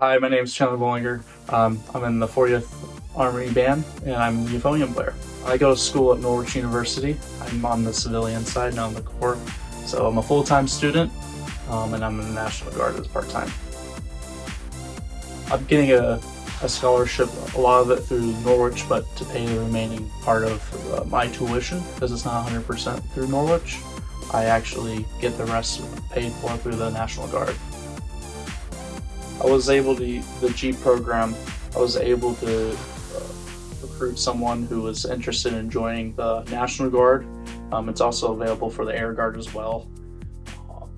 Hi, my name is Chandler Bolinger. I'm in the 40th Army Band, and I'm a Euphonium player. I go to school at Norwich University. I'm on the civilian side, not on the Corps. So I'm a full-time student, and I'm in the National Guard as part-time. I'm getting a scholarship, a lot of it through Norwich, but to pay the remaining part of my tuition, because it's not 100% through Norwich, I actually get the rest paid for through the National Guard. I was able to, the G program, I was able to recruit someone who was interested in joining the National Guard. It's also available for the Air Guard as well.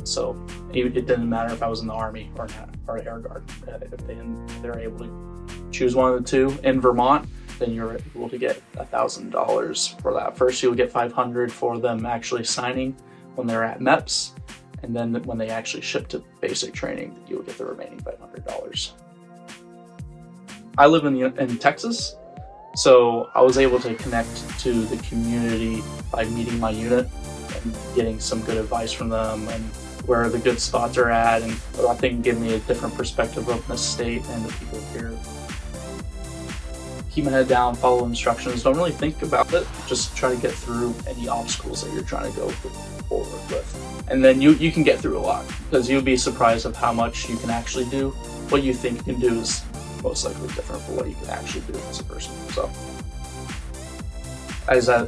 So it didn't matter if I was in the Army or Air Guard. If they're able to choose one of the two in Vermont, then you're able to get $1,000 for that. First, you'll get $500 for them actually signing when they're at MEPS. And then when they actually ship to basic training, you'll get the remaining $500. I live in Texas, so I was able to connect to the community by meeting my unit and getting some good advice from them and where the good spots are at, and I think give me a different perspective of the state and the people here. Keep my head down, follow instructions, don't really think about it, just try to get through any obstacles that you're trying to go forward with. And then you can get through a lot, because you'll be surprised of how much you can actually do. What you think you can do is most likely different from what you can actually do as a person. So,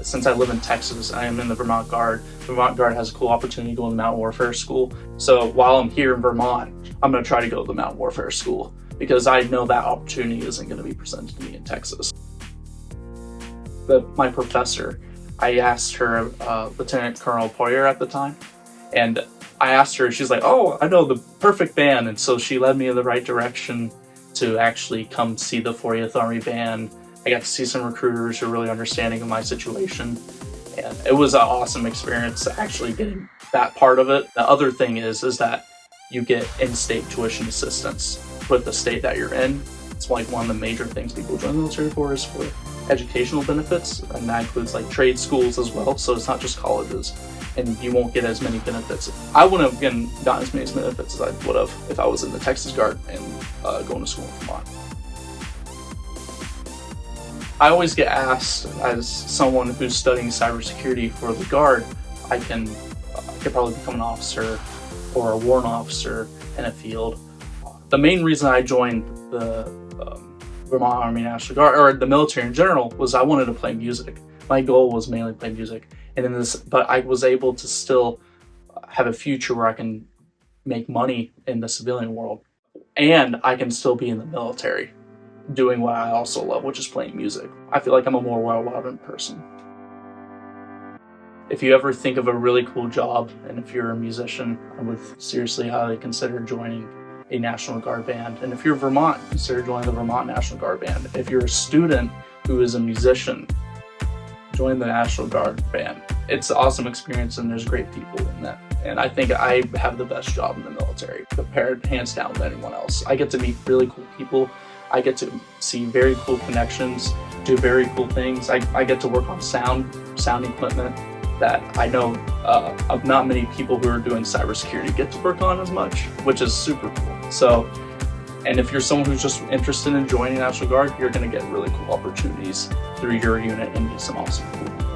since I live in Texas, I am in the Vermont Guard. The Vermont Guard has a cool opportunity to go to the Mountain Warfare School. So while I'm here in Vermont, I'm going to try to go to the Mountain Warfare School, because I know that opportunity isn't going to be presented to me in Texas. My professor, I asked her, Lieutenant Colonel Poyer at the time, and I asked her, she's like, oh, I know the perfect band. And so she led me in the right direction to actually come see the 40th Army Band. I got to see some recruiters who are really understanding of my situation. And it was an awesome experience actually getting that part of it. The other thing is that you get in-state tuition assistance with the state that you're in. It's like one of the major things people join the military for is for educational benefits, and that includes like trade schools as well, so it's not just colleges, and you won't get as many benefits. I wouldn't have gotten as many benefits as I would have if I was in the Texas Guard and going to school in Vermont. I always get asked, as someone who's studying cybersecurity for the Guard, I could probably become an officer or a warrant officer in a field. The main reason I joined the Vermont Army National Guard, or the military in general, was I wanted to play music. My goal was mainly play music, but I was able to still have a future where I can make money in the civilian world, and I can still be in the military, doing what I also love, which is playing music. I feel like I'm a more well-rounded person. If you ever think of a really cool job, and if you're a musician, I would seriously highly consider joining a National Guard band. And if you're Vermont, consider joining the Vermont National Guard band. If you're a student who is a musician, join the National Guard band. It's an awesome experience, and there's great people in that. And I think I have the best job in the military, compared hands down with anyone else. I get to meet really cool people. I get to see very cool connections, do very cool things. I get to work on sound equipment that I know of not many people who are doing cybersecurity get to work on as much, which is super cool. So, and if you're someone who's just interested in joining National Guard, you're going to get really cool opportunities through your unit and meet some awesome people.